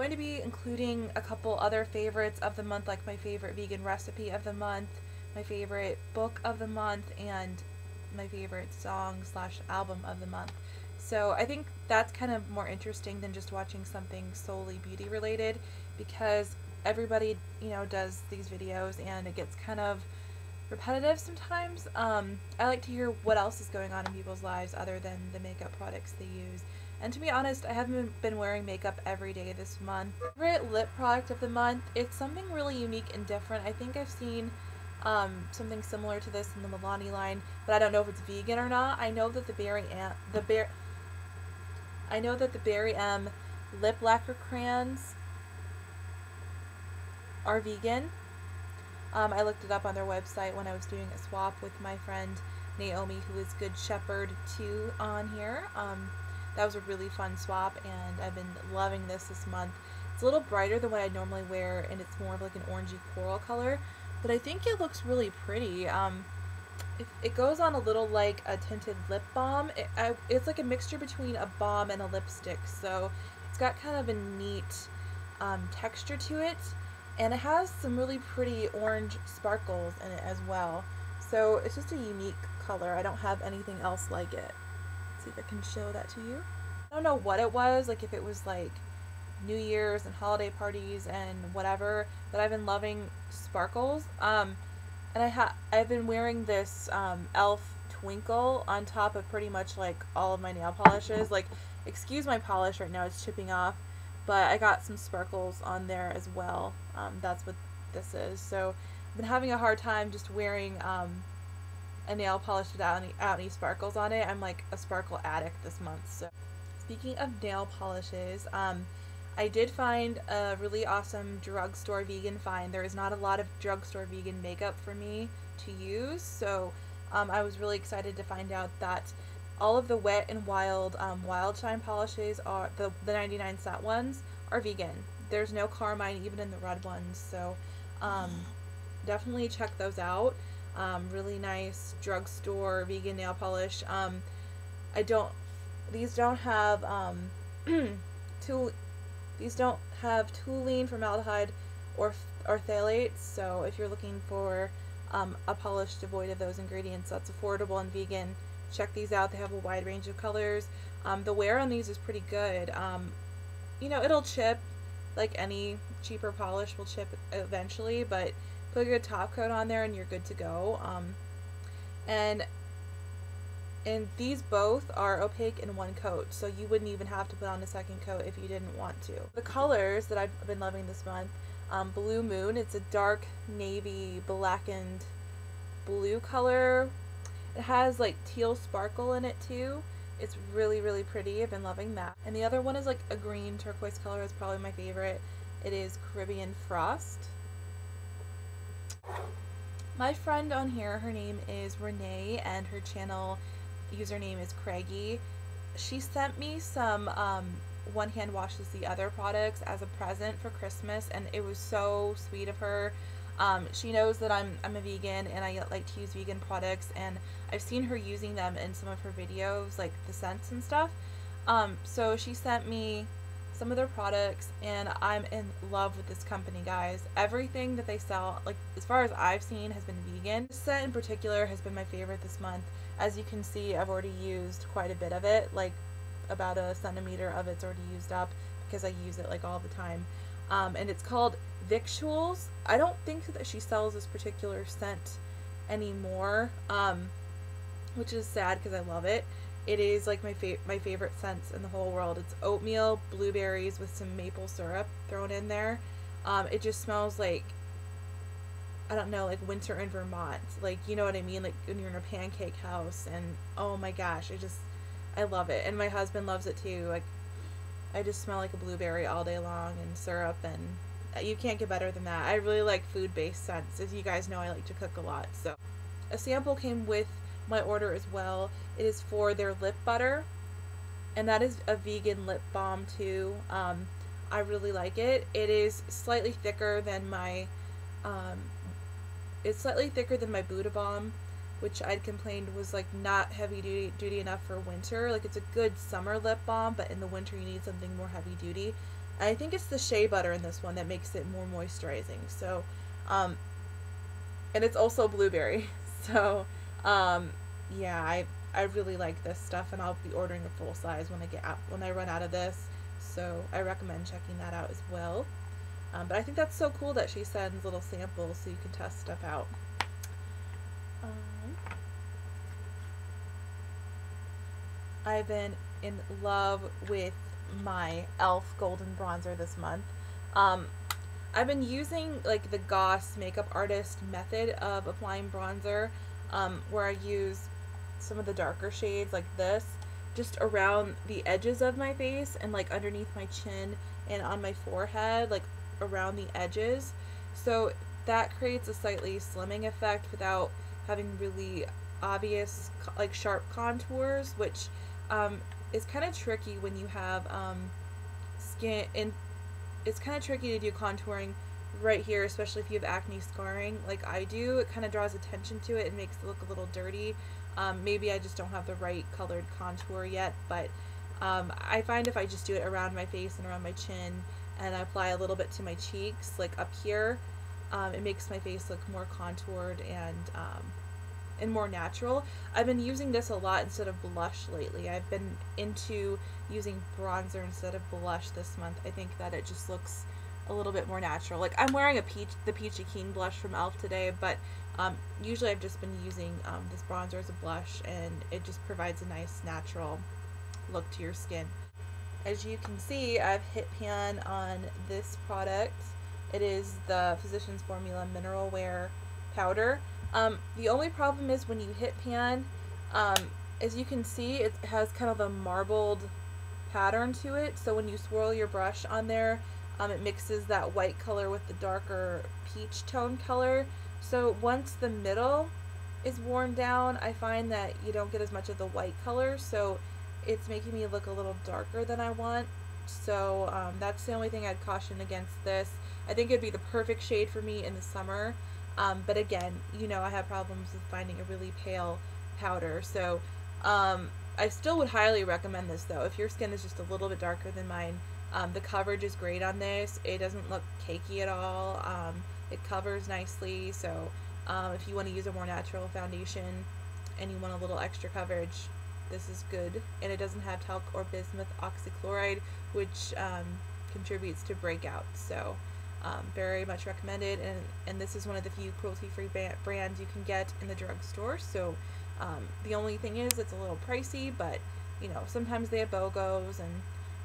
going to be including a couple other favorites of the month, like my favorite vegan recipe of the month, my favorite book of the month, and my favorite song slash album of the month. So I think that's kind of more interesting than just watching something solely beauty related, because everybody, you know, does these videos and it gets kind of repetitive sometimes. I like to hear what else is going on in people's lives other than the makeup products they use. And to be honest, I haven't been wearing makeup every day this month. Favorite lip product of the month, it's something really unique and different. I think I've seen something similar to this in the Milani line, but I don't know if it's vegan or not. I know that the Berry M lip lacquer crayons are vegan. I looked it up on their website when I was doing a swap with my friend Naomi, who is Good Shepherd 2 on here. That was a really fun swap, and I've been loving this month. It's a little brighter than what I normally wear, and it's more of like an orangey coral color, but I think it looks really pretty. It goes on a little like a tinted lip balm. It's like a mixture between a balm and a lipstick, so it's got kind of a neat texture to it, and it has some really pretty orange sparkles in it as well. So it's just a unique color. I don't have anything else like it. Let's see if I can show that to you. I don't know what it was, like if it was like New Year's and holiday parties and whatever, but I've been loving sparkles. And I've been wearing this e.l.f. Twinkle on top of pretty much like all of my nail polishes. Like, excuse my polish right now, it's chipping off, but I got some sparkles on there as well. That's what this is. So I've been having a hard time just wearing a nail polish without any sparkles on it. I'm like a sparkle addict this month. So speaking of nail polishes, I did find a really awesome drugstore vegan find. There is not a lot of drugstore vegan makeup for me to use, so I was really excited to find out that all of the Wet n Wild Wild Shine polishes, are the 99 cent ones, are vegan. There's no carmine even in the red ones, so definitely check those out. Really nice drugstore vegan nail polish. These don't have these don't have toluene, formaldehyde, or phthalates, so if you're looking for a polish devoid of those ingredients that's affordable and vegan, check these out. They have a wide range of colors. The wear on these is pretty good. You know, it'll chip, like any cheaper polish will chip eventually, but put a good top coat on there and you're good to go. And these both are opaque in one coat, so you wouldn't even have to put on a second coat if you didn't want to. The colors that I've been loving this month, Blue Moon, it's a dark navy blackened blue color. It has like teal sparkle in it too. It's really, really pretty. I've been loving that. And the other one is like a green turquoise color. It's probably my favorite. It is Caribbean Frost. My friend on here, her name is Renee, and her channel username is Craigie. She sent me some One Hand Washes the Other products as a present for Christmas, and it was so sweet of her. She knows that I'm a vegan and I like to use vegan products, and I've seen her using them in some of her videos, like the scents and stuff. So she sent me some of their products, and I'm in love with this company, guys. Everything that they sell, like as far as I've seen, has been vegan. This scent in particular has been my favorite this month. As you can see, I've already used quite a bit of it, like about a centimeter of it's already used up because I use it like all the time. And it's called Victuals. I don't think that she sells this particular scent anymore, which is sad because I love it. It is like my favorite scents in the whole world. It's oatmeal, blueberries with some maple syrup thrown in there. It just smells like, I don't know, like winter in Vermont. Like, you know what I mean? Like when you're in a pancake house, and oh my gosh, I love it. And my husband loves it too. Like, I just smell like a blueberry all day long, and syrup, and you can't get better than that. I really like food-based scents. As you guys know, I like to cook a lot. So a sample came with my order as well. It is for their lip butter, and that is a vegan lip balm too. I really like it. It is slightly thicker than my Buddha Balm, which I'd complained was like not heavy duty enough for winter. Like, it's a good summer lip balm, but in the winter you need something more heavy duty. I think it's the shea butter in this one that makes it more moisturizing. So, and it's also blueberry. So, yeah, I really like this stuff, and I'll be ordering a full size when I run out of this. So I recommend checking that out as well. But I think that's so cool that she sends little samples so you can test stuff out. I've been in love with my e.l.f. golden bronzer this month. I've been using like the Goss makeup artist method of applying bronzer, where I use some of the darker shades like this just around the edges of my face and like underneath my chin and on my forehead, like around the edges. So that creates a slightly slimming effect without having really obvious like sharp contours, which is kind of tricky when you have skin, and it's kind of tricky to do contouring right here, especially if you have acne scarring like I do. It kind of draws attention to it and makes it look a little dirty. Maybe I just don't have the right colored contour yet, but I find if I just do it around my face and around my chin and I apply a little bit to my cheeks, like up here, it makes my face look more contoured and more natural. I've been using this a lot instead of blush lately. I've been into using bronzer instead of blush this month. I think that it just looks a little bit more natural. Like I'm wearing the Peachy Keen blush from e.l.f. today, but usually I've just been using this bronzer as a blush, and it just provides a nice natural look to your skin. As you can see, I've hit pan on this product. It is the Physicians Formula Mineral Wear Powder. The only problem is when you hit pan, as you can see, it has kind of a marbled pattern to it. So when you swirl your brush on there, it mixes that white color with the darker peach tone color. So once the middle is worn down, I find that you don't get as much of the white color. So it's making me look a little darker than I want. So that's the only thing I'd caution against this. I think it'd be the perfect shade for me in the summer. But again, you know, I have problems with finding a really pale powder. So I still would highly recommend this though. If your skin is just a little bit darker than mine, the coverage is great on this. It doesn't look cakey at all. It covers nicely. So if you want to use a more natural foundation and you want a little extra coverage, this is good. And it doesn't have talc or bismuth oxychloride, which contributes to breakout. So very much recommended, and this is one of the few cruelty-free brands you can get in the drugstore. So the only thing is it's a little pricey, but you know, sometimes they have BOGOs, and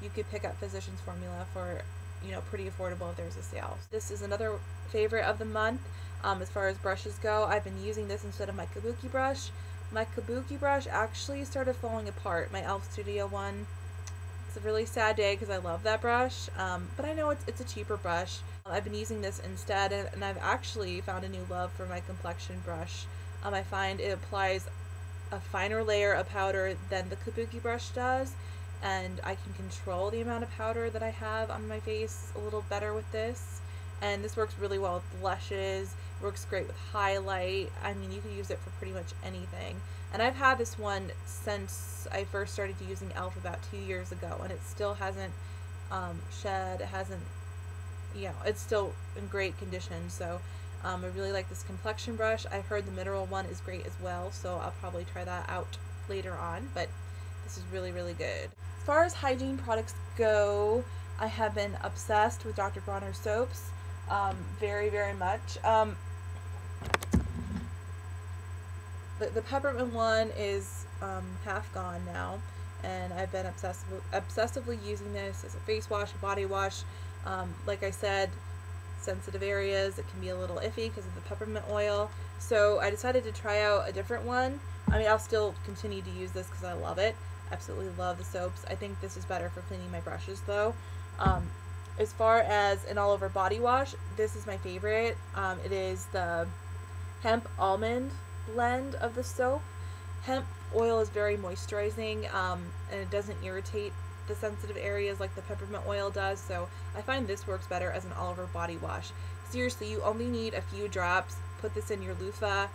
you could pick up Physicians Formula for, you know, pretty affordable if there's a sale. This is another favorite of the month. As far as brushes go, I've been using this instead of my kabuki brush. My kabuki brush actually started falling apart, my e.l.f. Studio one. It's a really sad day because I love that brush, but I know it's a cheaper brush. I've been using this instead, and I've actually found a new love for my complexion brush. I find it applies a finer layer of powder than the kabuki brush does, and I can control the amount of powder that I have on my face a little better with this. And this works really well with blushes, works great with highlight. I mean, you can use it for pretty much anything. And I've had this one since I first started using e.l.f. about 2 years ago, and it still hasn't shed, it hasn't, you know, it's still in great condition. So I really like this complexion brush. I've heard the mineral one is great as well, so I'll probably try that out later on, but this is really, really good. As far as hygiene products go, I have been obsessed with Dr. Bronner soaps, very, very much. The peppermint one is half gone now, and I've been obsessively using this as a face wash, a body wash. Like I said, sensitive areas, it can be a little iffy because of the peppermint oil. So I decided to try out a different one. I mean, I'll still continue to use this because I love it. Absolutely love the soaps. I think this is better for cleaning my brushes though. As far as an all-over body wash, this is my favorite. It is the hemp almond blend of the soap. Hemp oil is very moisturizing, and it doesn't irritate the sensitive areas like the peppermint oil does, so I find this works better as an all-over body wash. Seriously, you only need a few drops. Put this in your loofah.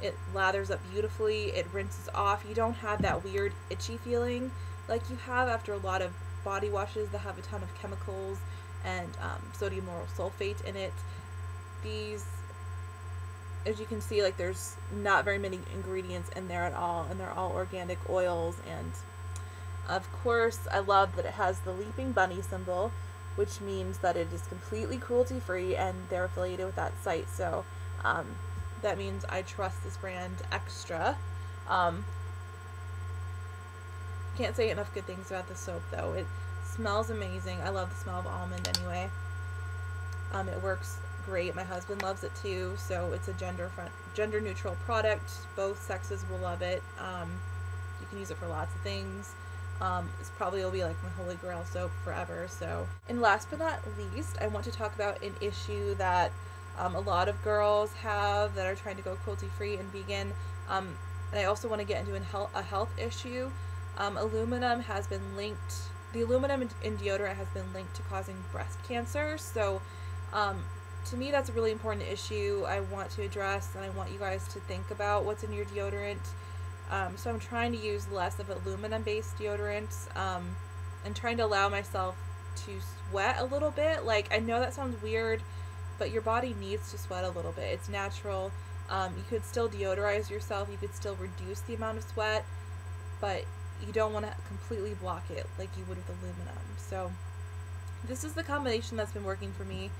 It lathers up beautifully. It rinses off. You don't have that weird itchy feeling like you have after a lot of body washes that have a ton of chemicals and sodium lauryl sulfate in it. These, as you can see, like there's not very many ingredients in there at all, and they're all organic oils. And of course, I love that it has the leaping bunny symbol, which means that it is completely cruelty-free, and they're affiliated with that site. So that means I trust this brand extra. Can't say enough good things about the soap, though. It smells amazing. I love the smell of almond anyway. It works great. My husband loves it too, so it's a gender neutral product. Both sexes will love it. You can use it for lots of things. It's probably will be like my holy grail soap forever. So, and last but not least, I want to talk about an issue that a lot of girls have that are trying to go cruelty-free and vegan. And I also want to get into a health issue. Aluminum has been linked, the aluminum in deodorant has been linked to causing breast cancer. So to me, that's a really important issue I want to address, and I want you guys to think about what's in your deodorant. So I'm trying to use less of aluminum-based deodorants, and trying to allow myself to sweat a little bit. Like, I know that sounds weird, but your body needs to sweat a little bit. It's natural. You could still deodorize yourself. You could still reduce the amount of sweat, but you don't want to completely block it like you would with aluminum. So this is the combination that's been working for me.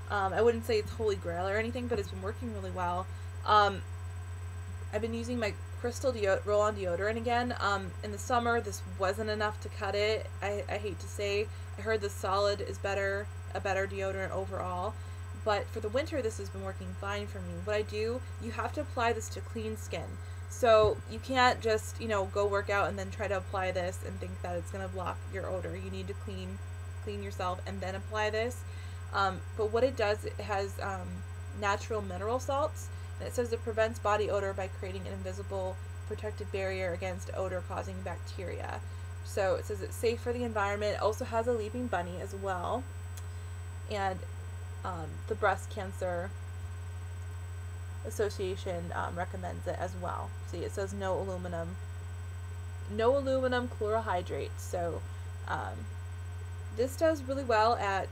I wouldn't say it's holy grail or anything, but it's been working really well. I've been using my crystal roll-on deodorant again. In the summer, this wasn't enough to cut it. I hate to say. I heard the solid is a better deodorant overall. But for the winter, this has been working fine for me. What I do, you have to apply this to clean skin. So you can't just, go work out and then try to apply this and think that it's going to block your odor. You need to clean yourself and then apply this. But what it does, it has natural mineral salts. And it says it prevents body odor by creating an invisible protective barrier against odor-causing bacteria. So it says it's safe for the environment. It also has a leaping bunny as well. And the Breast Cancer Association recommends it as well. See, it says no aluminum chlorohydrate. So this does really well at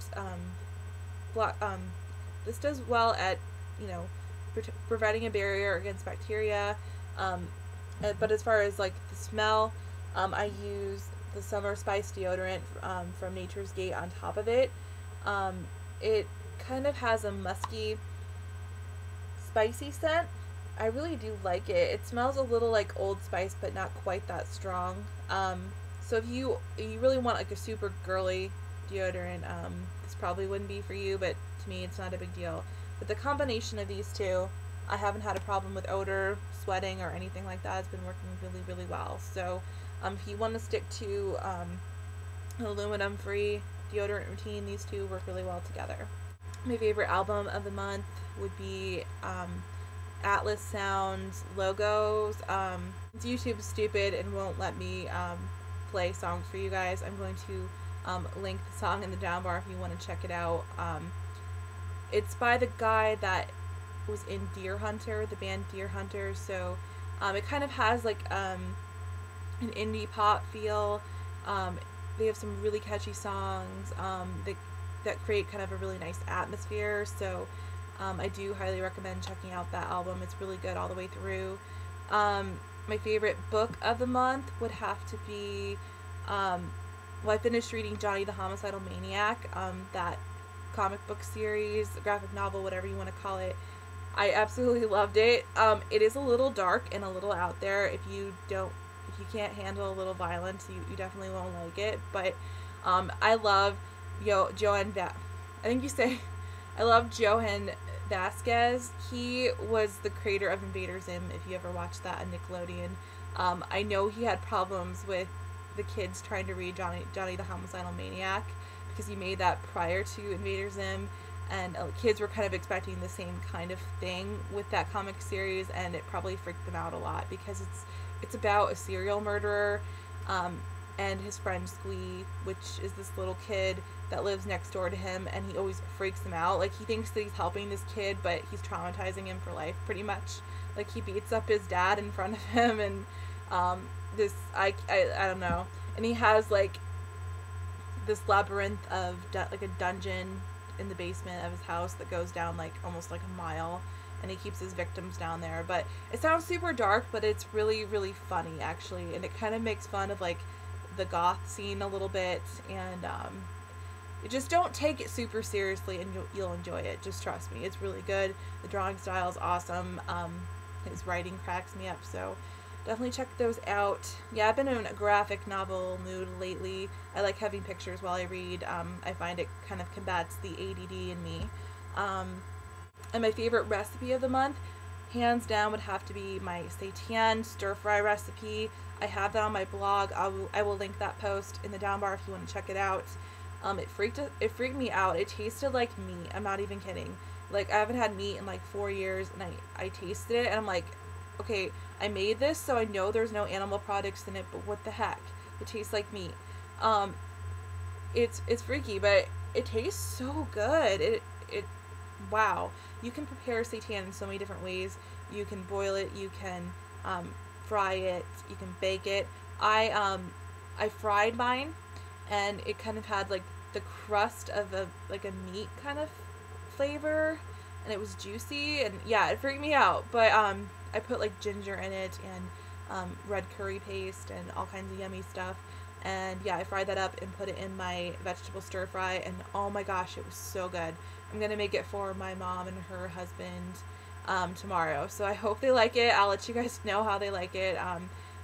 providing a barrier against bacteria. But as far as like the smell, I use the Summer Spice deodorant from Nature's Gate on top of it. It kind of has a musky, spicy scent. I really do like it. It smells a little like Old Spice, but not quite that strong. So if you really want like a super girly deodorant, this probably wouldn't be for you, but to me it's not a big deal. But the combination of these two, I haven't had a problem with odor, sweating, or anything like that. It's been working really, really well. So if you want to stick to an aluminum-free deodorant routine, these two work really well together. My favorite album of the month would be Atlas Sound's Logos. YouTube's stupid and won't let me play songs for you guys. I'm going to link the song in the down bar if you want to check it out. It's by the guy that was in Deer Hunter, the band Deer Hunter. So it kind of has like an indie pop feel. They have some really catchy songs that create kind of a really nice atmosphere. So I do highly recommend checking out that album. It's really good all the way through. My favorite book of the month would have to be, well, I finished reading Johnny the Homicidal Maniac, that comic book series, graphic novel, whatever you want to call it. I absolutely loved it. It is a little dark and a little out there. If you can't handle a little violence, you definitely won't like it. But I love I love Johan Vasquez. He was the creator of Invader Zim, if you ever watched that on Nickelodeon. I know he had problems with the kids trying to read Johnny the Homicidal Maniac, because he made that prior to Invader Zim, and kids were kind of expecting the same kind of thing with that comic series, and it probably freaked them out a lot, because it's about a serial murderer and his friend Squee, which is this little kid that lives next door to him, and he always freaks him out. Like, he thinks that he's helping this kid, but he's traumatizing him for life, pretty much. Like, he beats up his dad in front of him, and I don't know. And he has, like, this labyrinth of like a dungeon in the basement of his house that goes down like almost like a mile, and he keeps his victims down there. But it sounds super dark, but it's really, really funny actually, and it kind of makes fun of like the goth scene a little bit, and you just don't take it super seriously, and you'll enjoy it. Just trust me, it's really good. The drawing style is awesome. His writing cracks me up, so definitely check those out. Yeah, I've been in a graphic novel mood lately. I like having pictures while I read. I find it kind of combats the ADD in me. And my favorite recipe of the month, hands down, would have to be my seitan stir-fry recipe. I have that on my blog. I will link that post in the down bar if you want to check it out. It freaked me out. It tasted like meat. I'm not even kidding. Like, I haven't had meat in like 4 years, and I tasted it, and I'm like, okay, I made this, so I know there's no animal products in it, but what the heck? It tastes like meat. It's freaky, but it tastes so good. Wow. You can prepare seitan in so many different ways. You can boil it, you can fry it, you can bake it. I fried mine, and it kind of had like the crust of a meat kind of flavor, and it was juicy, and yeah, it freaked me out. But I put like ginger in it, and red curry paste, and all kinds of yummy stuff. And yeah, I fried that up and put it in my vegetable stir fry, and oh my gosh, it was so good. I'm gonna make it for my mom and her husband tomorrow, so I hope they like it. I'll let you guys know how they like it.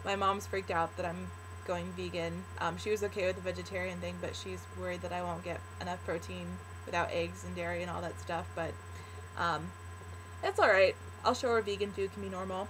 My mom's freaked out that I'm going vegan. She was okay with the vegetarian thing, but she's worried that I won't get enough protein without eggs and dairy and all that stuff. But it's alright. I'll show her vegan food can be normal.